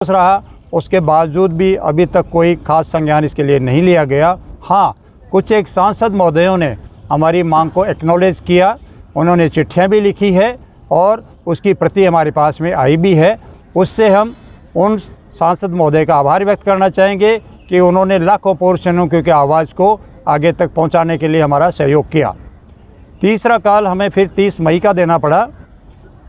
रहा, उसके बावजूद भी अभी तक कोई खास संज्ञान इसके लिए नहीं लिया गया। हाँ, कुछ एक सांसद महोदयों ने हमारी मांग को एक्नॉलेज किया, उन्होंने चिट्ठियाँ भी लिखी है और उसकी प्रति हमारे पास में आई भी है। उससे हम उन सांसद महोदय का आभार व्यक्त करना चाहेंगे कि उन्होंने लाखों पूर्व सैनिकों की आवाज़ को आगे तक पहुंचाने के लिए हमारा सहयोग किया। तीसरा कॉल हमें फिर 30 मई का देना पड़ा।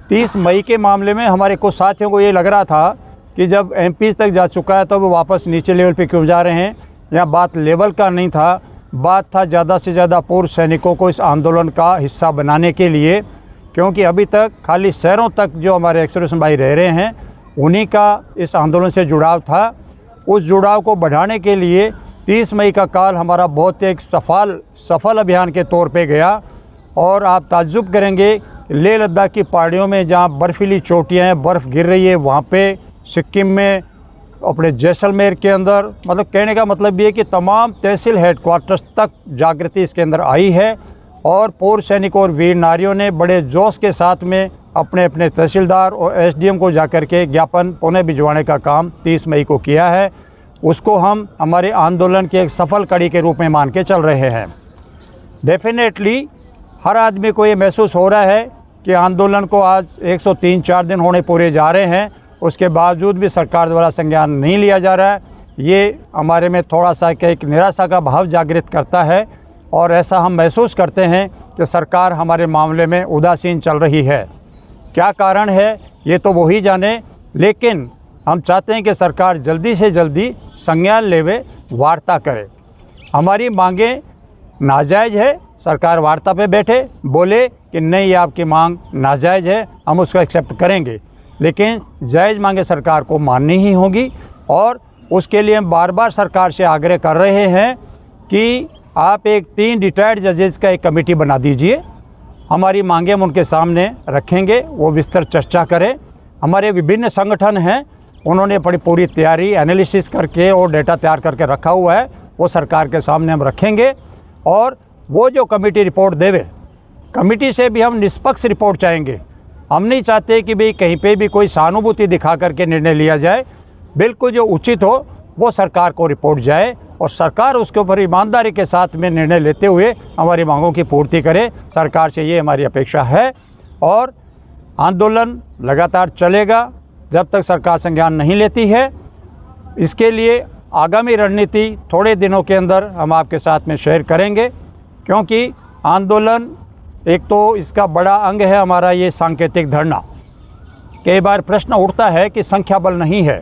30 मई के मामले में हमारे कुछ साथियों को ये लग रहा था कि जब एमपी तक जा चुका है तो वो वापस नीचे लेवल पे क्यों जा रहे हैं। यहाँ बात लेवल का नहीं था, बात था ज़्यादा से ज़्यादा पूर्व सैनिकों को इस आंदोलन का हिस्सा बनाने के लिए, क्योंकि अभी तक खाली शहरों तक जो हमारे एक्सप्रेशन भाई रह रहे हैं उन्हीं का इस आंदोलन से जुड़ाव था। उस जुड़ाव को बढ़ाने के लिए 30 मई का काल हमारा बहुत एक सफल अभियान के तौर पे गया। और आप ताज्जुब करेंगे, लेह लद्दाख की पहाड़ियों में जहाँ बर्फीली चोटियाँ हैं, बर्फ़ गिर रही है, वहाँ पे सिक्किम में, अपने जैसलमेर के अंदर, मतलब कहने का मतलब ये है कि तमाम तहसील हेडक्वार्टर्स तक जागृति इसके अंदर आई है। और पूर्व सैनिकों और वीर नारियों ने बड़े जोश के साथ में अपने अपने तहसीलदार और एसडीएम को जाकर के ज्ञापन पुनः भिजवाने का काम 30 मई को किया है। उसको हम हमारे आंदोलन की एक सफल कड़ी के रूप में मान के चल रहे हैं। डेफिनेटली हर आदमी को ये महसूस हो रहा है कि आंदोलन को आज 103-4 दिन होने पूरे जा रहे हैं, उसके बावजूद भी सरकार द्वारा संज्ञान नहीं लिया जा रहा है। ये हमारे में थोड़ा सा एक निराशा का भाव जागृत करता है और ऐसा हम महसूस करते हैं कि सरकार हमारे मामले में उदासीन चल रही है। क्या कारण है ये तो वो ही जाने, लेकिन हम चाहते हैं कि सरकार जल्दी से जल्दी संज्ञान लेवे, वार्ता करे। हमारी मांगें नाजायज़ है, सरकार वार्ता पे बैठे, बोले कि नहीं ये आपकी मांग नाजायज़ है, हम उसको एक्सेप्ट करेंगे, लेकिन जायज़ मांगे सरकार को माननी ही होगी। और उसके लिए हम बार बार सरकार से आग्रह कर रहे हैं कि आप एक 3 रिटायर्ड जजेस का एक कमेटी बना दीजिए। हमारी मांगें हम उनके सामने रखेंगे, वो विस्तार चर्चा करें। हमारे विभिन्न संगठन हैं, उन्होंने बड़ी पूरी तैयारी एनालिसिस करके और डेटा तैयार करके रखा हुआ है, वो सरकार के सामने हम रखेंगे। और वो जो कमेटी रिपोर्ट देवे, कमेटी से भी हम निष्पक्ष रिपोर्ट चाहेंगे। हम नहीं चाहते कि भाई कहीं पे भी कोई सहानुभूति दिखा करके निर्णय लिया जाए। बिल्कुल जो उचित हो वो सरकार को रिपोर्ट जाए और सरकार उसके ऊपर ईमानदारी के साथ में निर्णय लेते हुए हमारी मांगों की पूर्ति करे। सरकार से ये हमारी अपेक्षा है और आंदोलन लगातार चलेगा जब तक सरकार संज्ञान नहीं लेती है। इसके लिए आगामी रणनीति थोड़े दिनों के अंदर हम आपके साथ में शेयर करेंगे, क्योंकि आंदोलन एक तो इसका बड़ा अंग है हमारा ये सांकेतिक धरना। कई बार प्रश्न उठता है कि संख्या बल नहीं है,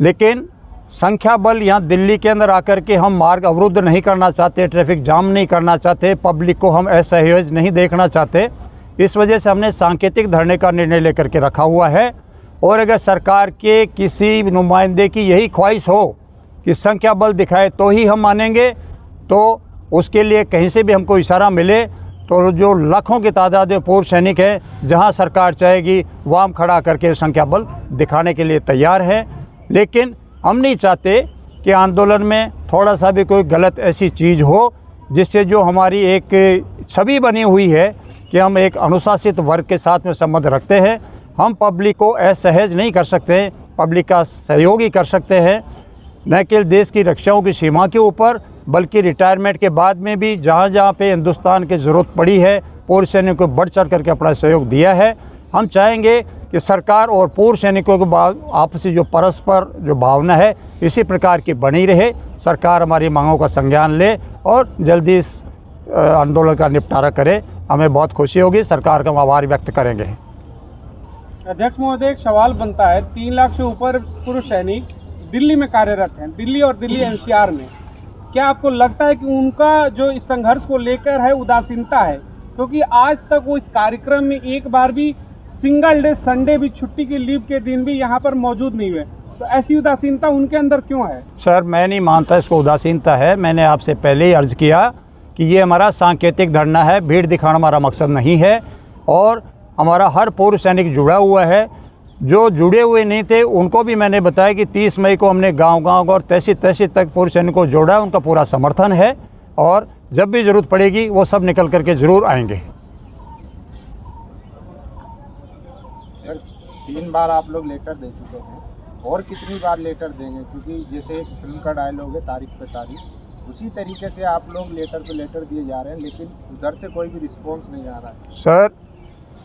लेकिन संख्या बल यहाँ दिल्ली के अंदर आकर के हम मार्ग अवरुद्ध नहीं करना चाहते, ट्रैफिक जाम नहीं करना चाहते, पब्लिक को हम असहज नहीं देखना चाहते। इस वजह से हमने सांकेतिक धरने का निर्णय लेकर के रखा हुआ है। और अगर सरकार के किसी नुमाइंदे की यही ख्वाहिश हो कि संख्या बल दिखाए तो ही हम मानेंगे, तो उसके लिए कहीं से भी हमको इशारा मिले तो जो लाखों की तादाद में पूर्व सैनिक हैं, जहां सरकार चाहेगी वहाँ हम खड़ा करके संख्या बल दिखाने के लिए तैयार हैं। लेकिन हम नहीं चाहते कि आंदोलन में थोड़ा सा भी कोई गलत ऐसी चीज़ हो जिससे जो हमारी एक छवि बनी हुई है कि हम एक अनुशासित वर्ग के साथ में संबंध रखते हैं। हम पब्लिक को असहज नहीं कर सकते, पब्लिक का सहयोग ही कर सकते हैं, न केवल देश की रक्षाओं की सीमा के ऊपर बल्कि रिटायरमेंट के बाद में भी जहाँ जहाँ पे हिंदुस्तान की ज़रूरत पड़ी है पूर्व सैनिकों को बढ़ चढ़ करके अपना सहयोग दिया है। हम चाहेंगे कि सरकार और पूर्व सैनिकों के आपसी जो परस्पर जो भावना है इसी प्रकार की बनी रहे। सरकार हमारी मांगों का संज्ञान ले और जल्दी इस आंदोलन का निपटारा करे, हमें बहुत खुशी होगी। सरकार का हम आभार व्यक्त करेंगे। अध्यक्ष महोदय, एक सवाल बनता है, 3 लाख से ऊपर पूर्व सैनिक दिल्ली में कार्यरत हैं, दिल्ली और दिल्ली एनसीआर में। क्या आपको लगता है कि उनका जो इस संघर्ष को लेकर है उदासीनता है? क्योंकि आज तक वो इस कार्यक्रम में एक बार भी सिंगल डे संडे भी छुट्टी की लीव के दिन भी यहाँ पर मौजूद नहीं हुए, तो ऐसी उदासीनता उनके अंदर क्यों है? सर, मैं नहीं मानता इसको उदासीनता है। मैंने आपसे पहले ही अर्ज किया कि ये हमारा सांकेतिक धरना है, भीड़ दिखाना हमारा मकसद नहीं है। और हमारा हर पूर्व सैनिक जुड़ा हुआ है, जो जुड़े हुए नहीं थे उनको भी मैंने बताया कि 30 मई को हमने गांव-गांव और तहसील तक पूर्व सैनिकों को जोड़ा, उनका पूरा समर्थन है और जब भी ज़रूरत पड़ेगी वो सब निकल करके ज़रूर आएंगे। सर, 3 बार आप लोग लेटर दे चुके हैं, और कितनी बार लेटर देंगे? क्योंकि जैसे एक फिल्म का डायलॉग है तारीख पे तारीख, उसी तरीके से आप लोग लेटर पे लेटर दिए जा रहे हैं, लेकिन उधर से कोई भी रिस्पॉन्स नहीं आ रहा है। सर,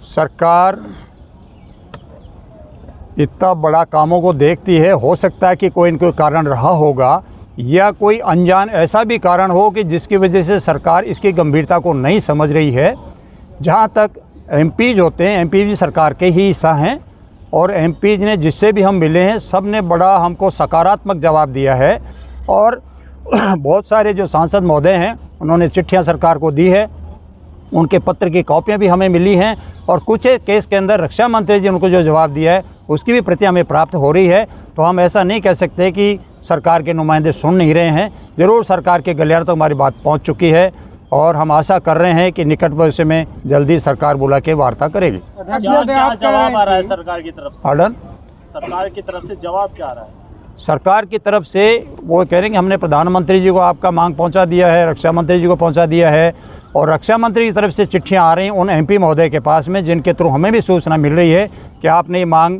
सरकार इतना बड़ा कामों को देखती है, हो सकता है कि कोई न कोई कारण रहा होगा या कोई अनजान ऐसा भी कारण हो कि जिसकी वजह से सरकार इसकी गंभीरता को नहीं समझ रही है। जहाँ तक एमपीज होते हैं, एमपी भी सरकार के ही हिस्सा हैं और एमपीज ने जिससे भी हम मिले हैं सब ने बड़ा हमको सकारात्मक जवाब दिया है। और बहुत सारे जो सांसद महोदय हैं उन्होंने चिट्ठियाँ सरकार को दी है, उनके पत्र की कॉपियाँ भी हमें मिली हैं और कुछ एक केस के अंदर रक्षा मंत्री जी उनको जो जवाब दिया है उसकी भी प्रति हमें प्राप्त हो रही है। तो हम ऐसा नहीं कह सकते कि सरकार के नुमाइंदे सुन नहीं रहे हैं। ज़रूर सरकार के गलियारे तक हमारी बात पहुंच चुकी है और हम आशा कर रहे हैं कि निकट भविष्य में जल्दी सरकार बुला के वार्ता करेगी। अध्यक्ष क्या महोदय, आप कह जवाब आ रहा रहे है हैं सरकार की तरफ से? पार्डन, सरकार की तरफ से जवाब क्या आ रहा है? सरकार की तरफ से वो कह रहे हैं कि हमने प्रधानमंत्री जी को आपका मांग पहुंचा दिया है, रक्षा मंत्री जी को पहुंचा दिया है और रक्षा मंत्री की तरफ से चिट्ठियां आ रही हैं उन एमपी महोदय के पास में, जिनके थ्रू हमें भी सूचना मिल रही है कि आपने ये मांग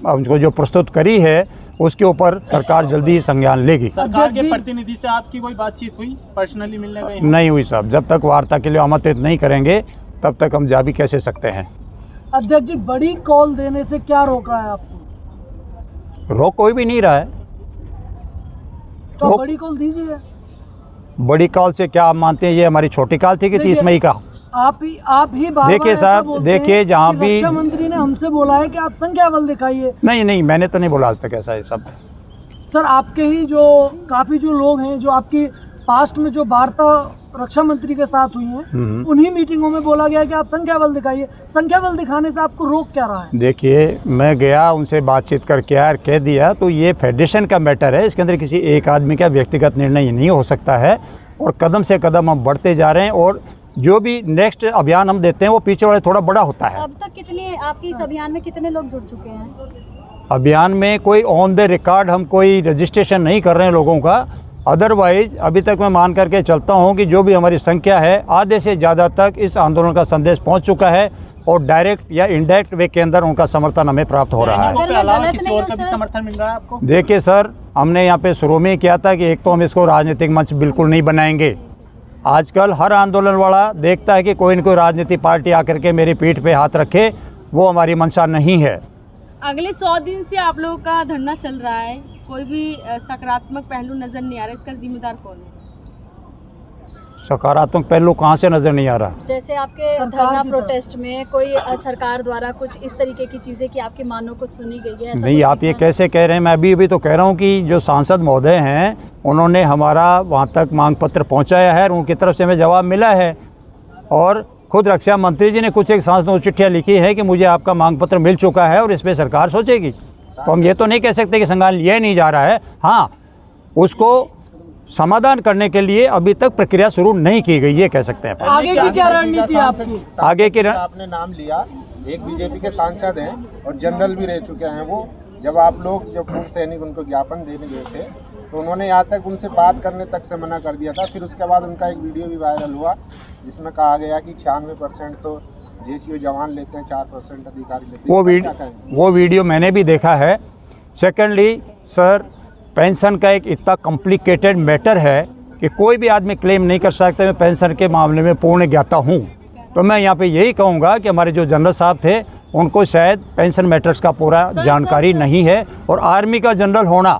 उनको जो प्रस्तुत करी है उसके ऊपर सरकार जल्दी ही संज्ञान लेगी। सरकार के प्रतिनिधि से आपकी कोई बातचीत हुई, पर्सनली मिलने गए? नहीं हुई साहब, जब तक वार्ता के लिए आमंत्रित नहीं करेंगे तब तक हम जा भी कैसे सकते हैं। अध्यक्ष जी, बड़ी कॉल देने से क्या रोक रहा है आपको? रोक कोई भी नहीं रहा है। तो रोक- बड़ी कॉल दीजिए। बड़ी कॉल से क्या आप मानते हैं ये हमारी छोटी कॉल थी कि 30 मई का? आप ही बार देखिए साहब, देखिए जहाँ भी रक्षा मंत्री ने हमसे बोला है कि आप संख्या बल दिखाइए। नहीं, मैंने तो नहीं बोला आज तक ऐसा ये सब। सर, आपके ही जो काफी जो लोग हैं जो आपकी पास्ट में जो वार्ता रक्षा मंत्री के साथ हुई है उन्हीं मीटिंगों में बोला गया कि आप संख्या बल दिखाइए। संख्या बल दिखाने से आपको रोक क्या रहा है? देखिए, मैं गया उनसे बातचीत करके यार कह दिया, तो ये फेडरेशन का मैटर है, इसके अंदर किसी एक आदमी का व्यक्तिगत निर्णय नहीं हो सकता है और कदम से कदम हम बढ़ते जा रहे हैं और जो भी नेक्स्ट अभियान हम देते हैं वो पीछे वाले थोड़ा बड़ा होता है। अब तक कितने आपके इस अभियान में कितने लोग जुड़ चुके हैं? अभियान में कोई ऑन द रिकॉर्ड हम कोई रजिस्ट्रेशन नहीं कर रहे हैं लोगों का। अदरवाइज अभी तक मैं मान करके चलता हूं कि जो भी हमारी संख्या है आधे से ज़्यादा तक इस आंदोलन का संदेश पहुंच चुका है और डायरेक्ट या इनडायरेक्ट वे के अंदर उनका समर्थन हमें प्राप्त हो रहा है। सैनिकों के अगर मैं अलावा गलत किसी नहीं और हूँ का भी सर? समर्थन मिल रहा है आपको? देखिए सर, हमने यहाँ पे शुरू में किया था कि एक तो हम इसको राजनीतिक मंच बिल्कुल नहीं बनाएंगे। आजकल हर आंदोलन वाला देखता है कि कोई न कोई राजनीतिक पार्टी आकर के मेरी पीठ पे हाथ रखे, वो हमारी मंशा नहीं है। अगले 100 दिन से आप लोगों का धरना चल रहा है, कोई भी सकारात्मक पहलू नजर नहीं आ रहा, इसका जिम्मेदार कौन है? सकारात्मक पहलू कहाँ से नज़र नहीं आ रहा? जैसे आपके सरकार धरना की तरफ प्रोटेस्ट में कोई सरकार द्वारा कुछ इस तरीके की चीजें कि आपकी मांगों को सुनी गई है, ऐसा नहीं, कुछ आप ये दिखा? कैसे कह रहे हैं? मैं अभी तो कह रहा हूँ कि जो सांसद महोदय हैं उन्होंने हमारा वहाँ तक मांग पत्र पहुँचाया है और उनकी तरफ से हमें जवाब मिला है और खुद रक्षा मंत्री जी ने कुछ एक सांसदों को चिट्ठियाँ लिखी है कि मुझे आपका मांग पत्र मिल चुका है और इस पर सरकार सोचेगी। तो हम ये तो नहीं कह सकते कि संज्ञान लिया नहीं जा रहा है। हाँ, उसको समाधान करने के लिए अभी तक प्रक्रिया शुरू नहीं की गई, ये कह सकते हैं। आगे की क्या रणनीति है आपकी? आगे की आपने नाम लिया, एक बीजेपी के सांसद हैं और जनरल भी रह चुके हैं वो। जब आप लोग जब पूर्व सैनिक उनको ज्ञापन देने गए थे तो उन्होंने यहाँ तक उनसे बात करने तक से मना कर दिया था। फिर उसके बाद उनका एक वीडियो भी वायरल हुआ जिसमें कहा गया कि 96% तो जेसीओ जवान लेते हैं, 4% अधिकारी लेते हैं। वो वीडियो मैंने भी देखा है। सेकेंडली सर, पेंशन का एक इतना कॉम्प्लिकेटेड मैटर है कि कोई भी आदमी क्लेम नहीं कर सकता मैं पेंशन के मामले में पूर्ण ज्ञाता हूँ। तो मैं यहाँ पे यही कहूँगा कि हमारे जो जनरल साहब थे उनको शायद पेंशन मैटर्स का पूरा जानकारी नहीं है और आर्मी का जनरल होना,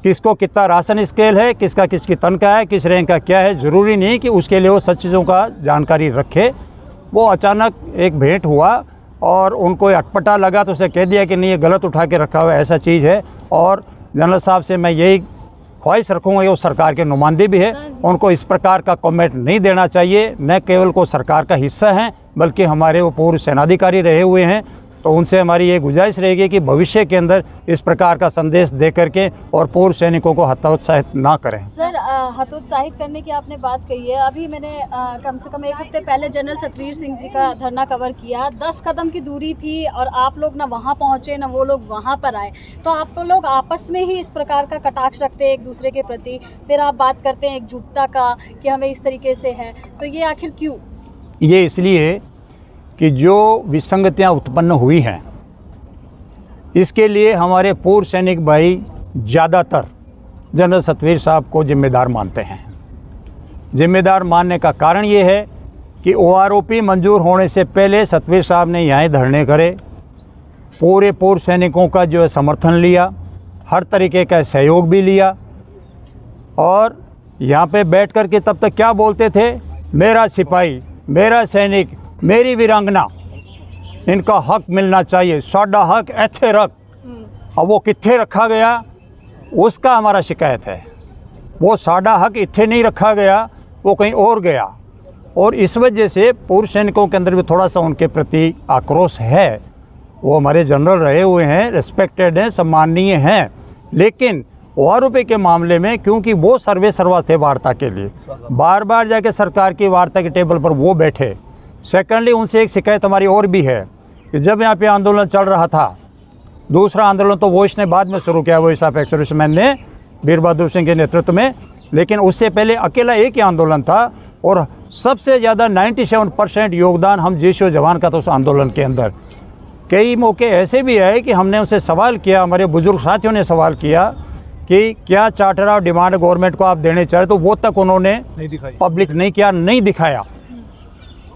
किसको कितना राशन स्केल है, किसका किसकी तनख्वाह है, किस रैंक का क्या है, ज़रूरी नहीं कि उसके लिए वो सब चीज़ों का जानकारी रखे। वो अचानक एक भेंट हुआ और उनको अटपटा लगा तो उसे कह दिया कि नहीं ये गलत उठा के रखा हुआ ऐसा चीज़ है। और जनरल साहब से मैं यही ख्वाहिश रखूँगा कि वो सरकार के नुमाइंदे भी है, उनको इस प्रकार का कमेंट नहीं देना चाहिए। न केवल को सरकार का हिस्सा हैं बल्कि हमारे वो पूर्व सेनाधिकारी रहे हुए हैं। तो उनसे हमारी ये गुजारिश रहेगी कि भविष्य के अंदर इस प्रकार का संदेश दे करके और पूर्व सैनिकों को हतोत्साहित ना करें। सर, हतोत्साहित करने की आपने बात कही है। अभी मैंने कम से कम एक हफ्ते पहले जनरल सतवीर सिंह जी का धरना कवर किया। 10 कदम की दूरी थी और आप लोग ना वहाँ पहुँचे ना वो लोग वहाँ पर आए। तो आप लोग आपस में ही इस प्रकार का कटाक्ष रखते हैं एक दूसरे के प्रति, फिर आप बात करते हैं एकजुटता का कि हमें इस तरीके से है, तो ये आखिर क्यों? ये इसलिए कि जो विसंगतियाँ उत्पन्न हुई हैं इसके लिए हमारे पूर्व सैनिक भाई ज़्यादातर जनरल सतवीर साहब को जिम्मेदार मानते हैं। जिम्मेदार मानने का कारण ये है कि OROP मंजूर होने से पहले सतवीर साहब ने यहाँ धरने करे, पूरे पूर्व सैनिकों का जो है समर्थन लिया, हर तरीके का सहयोग भी लिया, और यहाँ पे बैठ कर के तब तक क्या बोलते थे, मेरा सिपाही, मेरा सैनिक, मेरी वीरांगना, इनका हक मिलना चाहिए, साडा हक ऐथे रख। अब वो कित्थे रखा गया उसका हमारा शिकायत है। वो साडा हक इत्थे नहीं रखा गया, वो कहीं और गया, और इस वजह से पूर्व सैनिकों के अंदर भी थोड़ा सा उनके प्रति आक्रोश है। वो हमारे जनरल रहे हुए हैं, रिस्पेक्टेड हैं, सम्माननीय हैं, लेकिन OROP के मामले में क्योंकि वो सर्वे सर्वा थे वार्ता के लिए, बार बार जाके सरकार की वार्ता के टेबल पर वो बैठे। सेकेंडली उनसे एक शिकायत हमारी और भी है कि जब यहाँ पे आंदोलन चल रहा था, दूसरा आंदोलन तो वो इसने बाद में शुरू किया, वो साहब एक्स-सर्विसमैन ने वीर बहादुर सिंह के नेतृत्व में, लेकिन उससे पहले अकेला एक ही आंदोलन था, और सबसे ज़्यादा 97% योगदान हम JCO जवान का था उस आंदोलन के अंदर। कई मौके ऐसे भी आए कि हमने उनसे सवाल किया, हमारे बुजुर्ग साथियों ने सवाल किया कि क्या चार्टर ऑफ डिमांड गवर्नमेंट को आप देने चाहे, तो वो तक उन्होंने पब्लिक नहीं किया, नहीं दिखाया।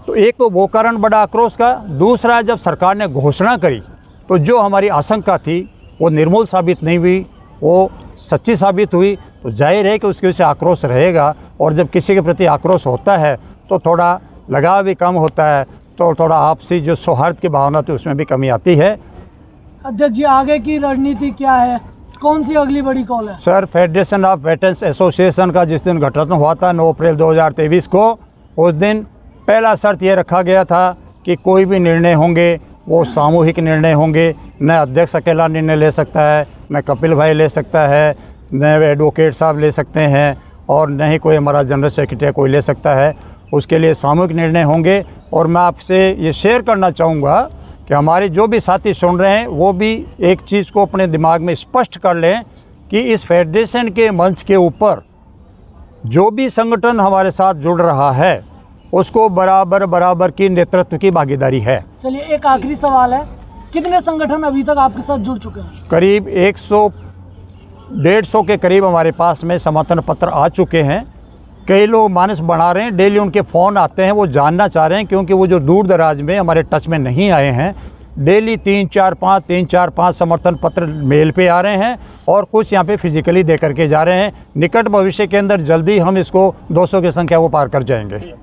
तो एक तो वो कारण बड़ा आक्रोश का। दूसरा, जब सरकार ने घोषणा करी तो जो हमारी आशंका थी वो निर्मूल साबित नहीं हुई, वो सच्ची साबित हुई, तो जाहिर है कि उसकी वजह से आक्रोश रहेगा। और जब किसी के प्रति आक्रोश होता है तो थोड़ा लगाव भी कम होता है, तो थोड़ा आपसी जो सौहार्द की भावना थी उसमें भी कमी आती है। अध्यक्ष जी, आगे की रणनीति क्या है, कौन सी अगली बड़ी कॉल है? Sir, federation of veterans association का जिस दिन गठन हुआ था 9 अप्रैल 2023 को, उस दिन पहला शर्त ये रखा गया था कि कोई भी निर्णय होंगे वो सामूहिक निर्णय होंगे। न अध्यक्ष अकेला निर्णय ले सकता है, न कपिल भाई ले सकता है, न एडवोकेट साहब ले सकते हैं, और न ही कोई हमारा जनरल सेक्रेटरी कोई ले सकता है। उसके लिए सामूहिक निर्णय होंगे। और मैं आपसे ये शेयर करना चाहूँगा कि हमारे जो भी साथी सुन रहे हैं वो भी एक चीज़ को अपने दिमाग में स्पष्ट कर लें कि इस फेडरेशन के मंच के ऊपर जो भी संगठन हमारे साथ जुड़ रहा है उसको बराबर की नेतृत्व की भागीदारी है। चलिए, एक आखिरी सवाल है, कितने संगठन अभी तक आपके साथ जुड़ चुके हैं? करीब 100-150 के करीब हमारे पास में समर्थन पत्र आ चुके हैं। कई लोग मानस बना रहे हैं, डेली उनके फ़ोन आते हैं, वो जानना चाह रहे हैं, क्योंकि वो जो दूर दराज में हमारे टच में नहीं आए हैं, डेली 3-4-5 समर्थन पत्र मेल पे आ रहे हैं, और कुछ यहाँ पे फिजिकली दे करके जा रहे हैं। निकट भविष्य के अंदर जल्दी हम इसको 200 की संख्या को पार कर जाएंगे।